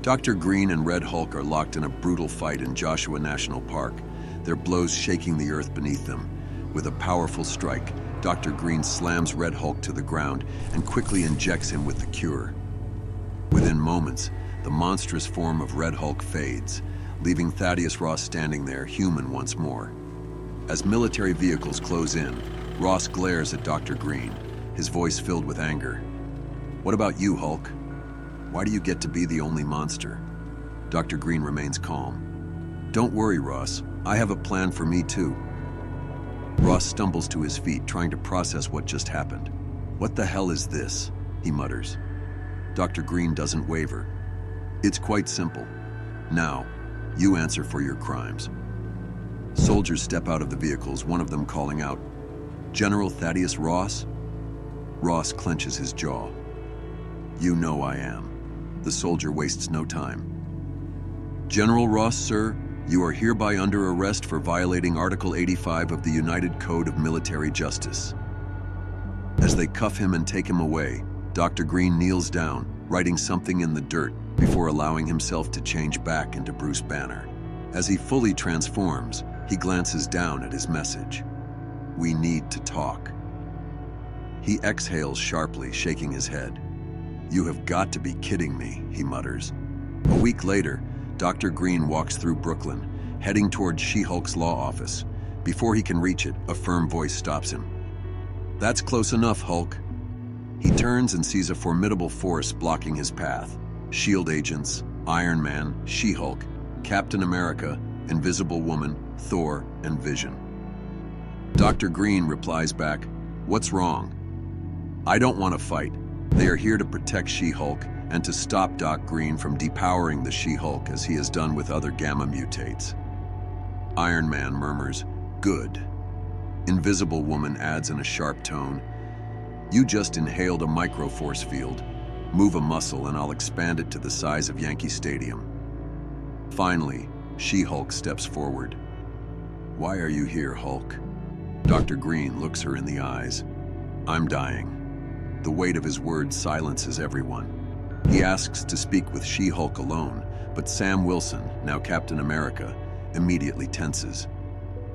Dr. Green and Red Hulk are locked in a brutal fight in Joshua National Park, their blows shaking the earth beneath them. With a powerful strike, Dr. Green slams Red Hulk to the ground and quickly injects him with the cure. Within moments, the monstrous form of Red Hulk fades, leaving Thaddeus Ross standing there, human once more. As military vehicles close in, Ross glares at Dr. Green, his voice filled with anger. "What about you, Hulk? Why do you get to be the only monster?" Dr. Green remains calm. "Don't worry, Ross. I have a plan for me too." Ross stumbles to his feet, trying to process what just happened. "What the hell is this?" he mutters. Dr. Green doesn't waver. "It's quite simple. Now, you answer for your crimes." Soldiers step out of the vehicles, one of them calling out, "General Thaddeus Ross?" Ross clenches his jaw. "You know I am." The soldier wastes no time. "General Ross, sir, you are hereby under arrest for violating Article 85 of the United Code of Military Justice." As they cuff him and take him away, Dr. Green kneels down, writing something in the dirt before allowing himself to change back into Bruce Banner. As he fully transforms, he glances down at his message. "We need to talk." He exhales sharply, shaking his head. "You have got to be kidding me," he mutters. A week later, Dr. Green walks through Brooklyn, heading toward She-Hulk's law office. Before he can reach it, a firm voice stops him. "That's close enough, Hulk." He turns and sees a formidable force blocking his path. SHIELD agents, Iron Man, She-Hulk, Captain America, Invisible Woman, Thor, and Vision. Dr. Green replies back, "What's wrong?" "I don't want to fight. They are here to protect She-Hulk and to stop Doc Green from depowering the She-Hulk as he has done with other gamma mutates." Iron Man murmurs, "Good." Invisible Woman adds in a sharp tone, "You just inhaled a microforce field. Move a muscle and I'll expand it to the size of Yankee Stadium." Finally, She-Hulk steps forward. "Why are you here, Hulk?" Dr. Green looks her in the eyes. "I'm dying." The weight of his words silences everyone. He asks to speak with She-Hulk alone, but Sam Wilson, now Captain America, immediately tenses.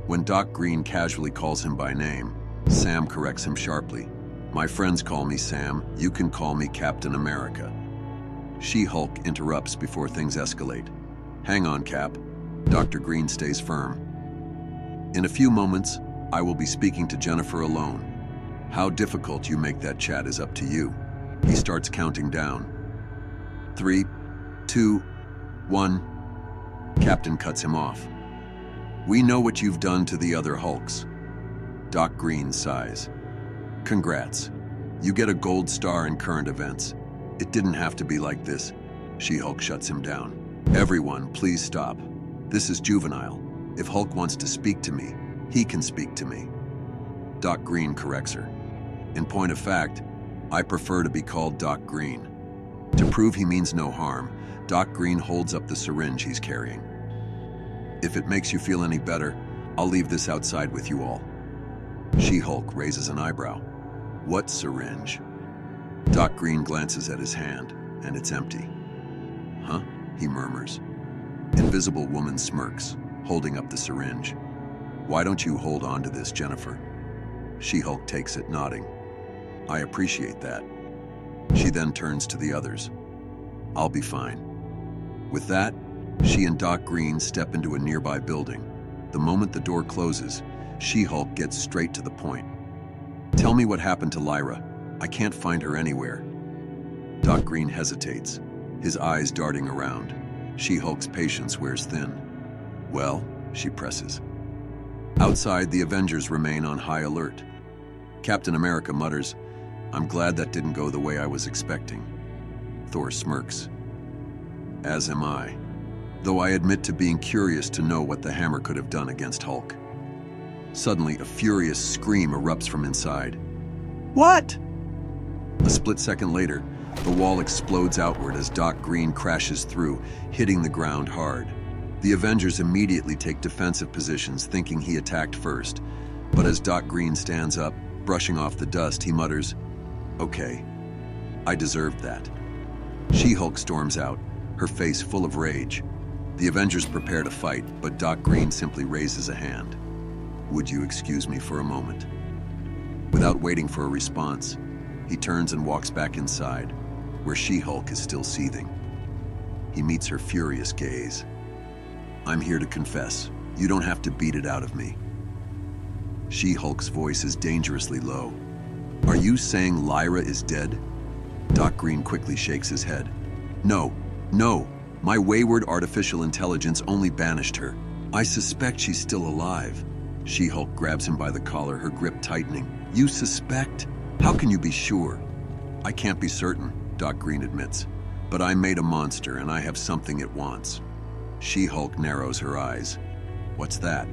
When Doc Green casually calls him by name, Sam corrects him sharply. "My friends call me Sam, you can call me Captain America." She-Hulk interrupts before things escalate. "Hang on, Cap." Dr. Green stays firm. "In a few moments, I will be speaking to Jennifer alone. How difficult you make that chat is up to you." He starts counting down. 3, 2, 1. Captain cuts him off. "We know what you've done to the other Hulks." Doc Green sighs. "Congrats. You get a gold star in current events. It didn't have to be like this." She-Hulk shuts him down. "Everyone, please stop. This is juvenile. If Hulk wants to speak to me, he can speak to me." Doc Green corrects her. "In point of fact, I prefer to be called Doc Green." To prove he means no harm, Doc Green holds up the syringe he's carrying. "If it makes you feel any better, I'll leave this outside with you all." She-Hulk raises an eyebrow. "What syringe?" Doc Green glances at his hand, and it's empty. "Huh?" he murmurs. Invisible Woman smirks, holding up the syringe. "Why don't you hold on to this, Jennifer?" She-Hulk takes it, nodding. "I appreciate that." She then turns to the others. "I'll be fine." With that, she and Doc Green step into a nearby building. The moment the door closes, She-Hulk gets straight to the point. "Tell me what happened to Lyra. I can't find her anywhere." Doc Green hesitates, his eyes darting around. She-Hulk's patience wears thin. "Well," she presses. Outside, the Avengers remain on high alert. Captain America mutters, "I'm glad that didn't go the way I was expecting." Thor smirks. "As am I, though I admit to being curious to know what the hammer could have done against Hulk." Suddenly, a furious scream erupts from inside. "What?" A split second later, the wall explodes outward as Doc Green crashes through, hitting the ground hard. The Avengers immediately take defensive positions, thinking he attacked first. But as Doc Green stands up, brushing off the dust, he mutters, "Okay, I deserved that." She-Hulk storms out, her face full of rage. The Avengers prepare to fight, but Doc Green simply raises a hand. "Would you excuse me for a moment?" Without waiting for a response, he turns and walks back inside, where She-Hulk is still seething. He meets her furious gaze. "I'm here to confess. You don't have to beat it out of me." She-Hulk's voice is dangerously low. "Are you saying Lyra is dead?" Doc Green quickly shakes his head. No. My wayward artificial intelligence only banished her. I suspect she's still alive." She-Hulk grabs him by the collar, her grip tightening. "You suspect? How can you be sure?" "I can't be certain," Doc Green admits. "But I made a monster and I have something it wants." She-Hulk narrows her eyes. "What's that?"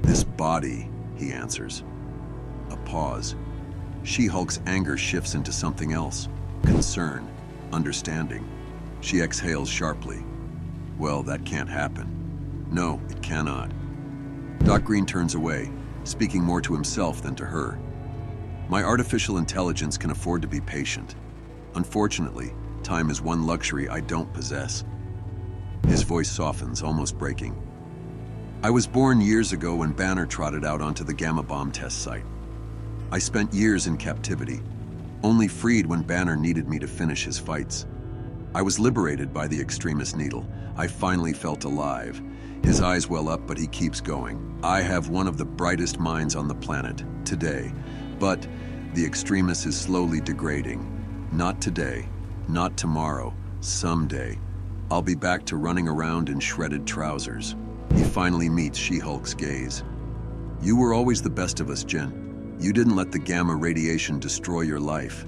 "This body," he answers. A pause. She-Hulk's anger shifts into something else. Concern. Understanding. She exhales sharply. "Well, that can't happen." "No, it cannot." Doc Green turns away, speaking more to himself than to her. "My artificial intelligence can afford to be patient. Unfortunately, time is one luxury I don't possess." His voice softens, almost breaking. "I was born years ago when Banner trotted out onto the Gamma Bomb test site. I spent years in captivity, only freed when Banner needed me to finish his fights. I was liberated by the extremist needle. I finally felt alive." His eyes well up, but he keeps going. "I have one of the brightest minds on the planet, today. But the extremist is slowly degrading. Not today, not tomorrow, someday. I'll be back to running around in shredded trousers." He finally meets She-Hulk's gaze. "You were always the best of us, Jen. You didn't let the gamma radiation destroy your life."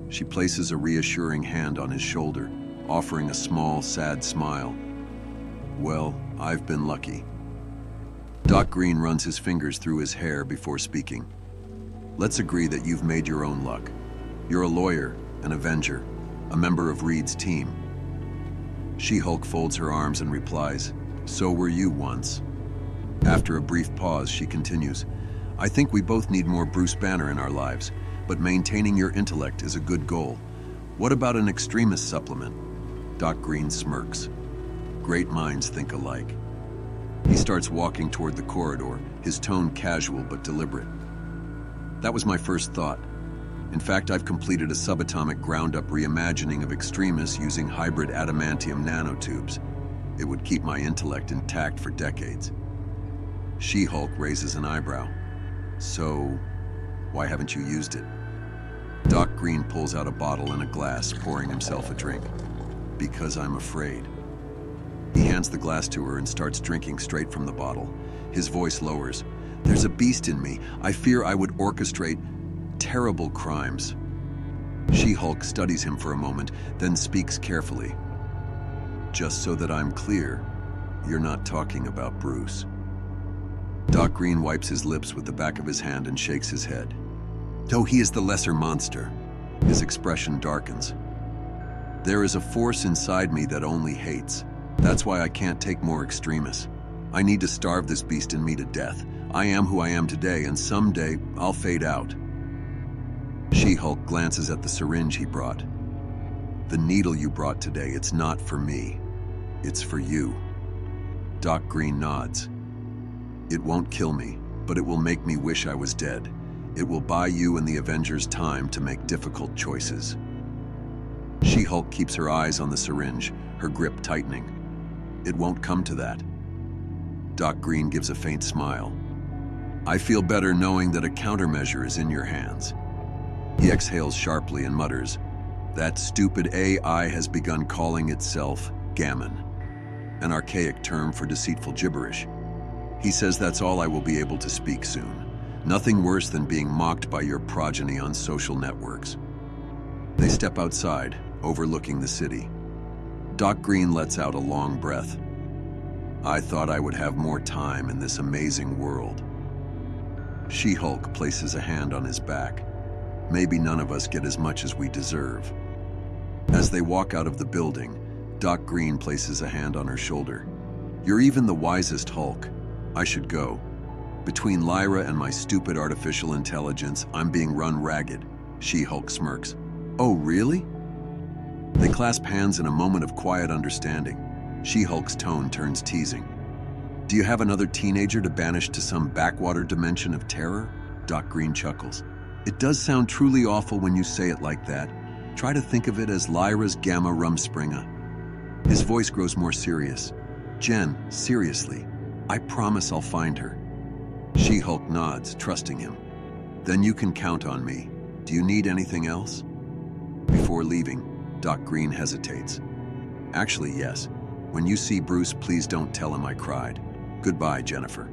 She places a reassuring hand on his shoulder, offering a small, sad smile. "Well, I've been lucky." Doc Green runs his fingers through his hair before speaking. "Let's agree that you've made your own luck. You're a lawyer, an Avenger, a member of Reed's team." She-Hulk folds her arms and replies, "So were you once." After a brief pause, she continues, "I think we both need more Bruce Banner in our lives, but maintaining your intellect is a good goal. What about an extremist supplement?" Doc Green smirks. "Great minds think alike." He starts walking toward the corridor, his tone casual but deliberate. "That was my first thought. In fact, I've completed a subatomic ground-up reimagining of extremists using hybrid adamantium nanotubes. It would keep my intellect intact for decades." She-Hulk raises an eyebrow. "So, why haven't you used it?" Doc Green pulls out a bottle and a glass, pouring himself a drink. "Because I'm afraid." He hands the glass to her and starts drinking straight from the bottle. His voice lowers. "There's a beast in me. I fear I would orchestrate terrible crimes." She-Hulk studies him for a moment, then speaks carefully. "Just so that I'm clear, you're not talking about Bruce." Doc Green wipes his lips with the back of his hand and shakes his head. "Though he is the lesser monster." His expression darkens. "There is a force inside me that only hates. That's why I can't take more extremists. I need to starve this beast in me to death. I am who I am today, and someday I'll fade out." She-Hulk glances at the syringe he brought. "The needle you brought today, it's not for me. It's for you." Doc Green nods. "It won't kill me, but it will make me wish I was dead. It will buy you and the Avengers time to make difficult choices." She-Hulk keeps her eyes on the syringe, her grip tightening. "It won't come to that." Doc Green gives a faint smile. "I feel better knowing that a countermeasure is in your hands." He exhales sharply and mutters, "That stupid AI has begun calling itself gammon, an archaic term for deceitful gibberish. He says that's all I will be able to speak soon. Nothing worse than being mocked by your progeny on social networks." They step outside, overlooking the city. Doc Green lets out a long breath. "I thought I would have more time in this amazing world." She-Hulk places a hand on his back. "Maybe none of us get as much as we deserve." As they walk out of the building, Doc Green places a hand on her shoulder. "You're even the wisest, Hulk. I should go. Between Lyra and my stupid artificial intelligence, I'm being run ragged." She-Hulk smirks. "Oh, really?" They clasp hands in a moment of quiet understanding. She-Hulk's tone turns teasing. Do you have another teenager to banish to some backwater dimension of terror? Doc Green chuckles. It does sound truly awful when you say it like that. Try to think of it as Lyra's Gamma Rumspringa. His voice grows more serious. Jen, seriously, I promise I'll find her. She-Hulk nods, trusting him. Then you can count on me. Do you need anything else? Before leaving, Doc Green hesitates. Actually, yes. When you see Bruce, please don't tell him I cried. Goodbye, Jennifer.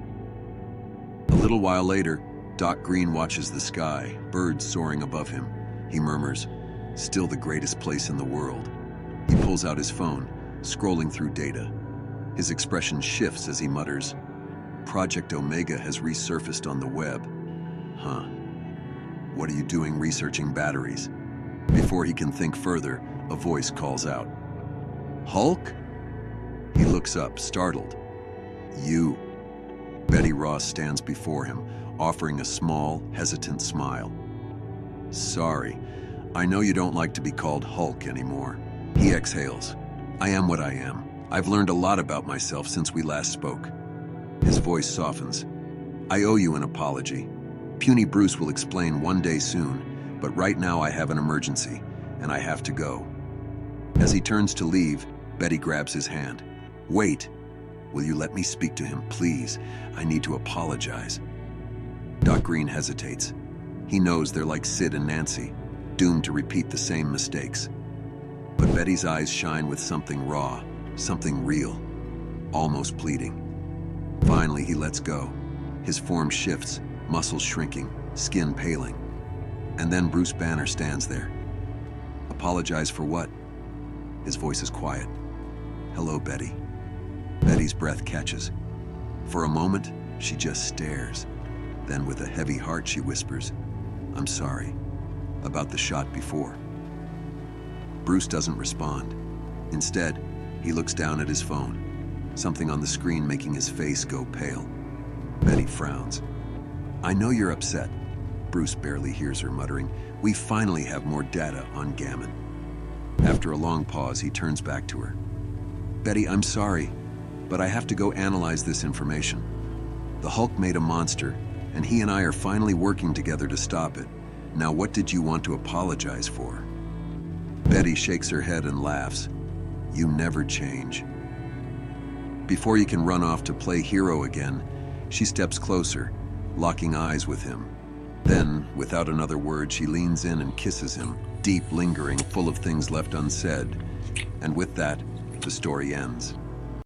A little while later, Doc Green watches the sky, birds soaring above him. He murmurs, still the greatest place in the world. He pulls out his phone, scrolling through data. His expression shifts as he mutters, Project Omega has resurfaced on the web. Huh. What are you doing researching batteries? Before he can think further, a voice calls out. Hulk? He looks up, startled. You. Betty Ross stands before him, offering a small, hesitant smile. Sorry, I know you don't like to be called Hulk anymore. He exhales. I am what I am. I've learned a lot about myself since we last spoke. His voice softens. I owe you an apology. Puny Bruce will explain one day soon, but right now I have an emergency, and I have to go. As he turns to leave, Betty grabs his hand. Wait. Will you let me speak to him, please? I need to apologize. Doc Green hesitates. He knows they're like Sid and Nancy, doomed to repeat the same mistakes. But Betty's eyes shine with something raw, something real, almost pleading. Finally, he lets go. His form shifts, muscles shrinking, skin paling. And then Bruce Banner stands there. Apologize for what? His voice is quiet. Hello, Betty. Betty's breath catches. For a moment, she just stares. Then with a heavy heart, she whispers, I'm sorry. About the shot before. Bruce doesn't respond. Instead, he looks down at his phone, something on the screen making his face go pale. Betty frowns. I know you're upset. Bruce barely hears her muttering, we finally have more data on Gammon. After a long pause, he turns back to her. Betty, I'm sorry, but I have to go analyze this information. The Hulk made a monster, and he and I are finally working together to stop it. Now, what did you want to apologize for? Betty shakes her head and laughs. You never change. Before you can run off to play hero again, she steps closer, locking eyes with him. Then, without another word, she leans in and kisses him, deep, lingering, full of things left unsaid. And with that, the story ends.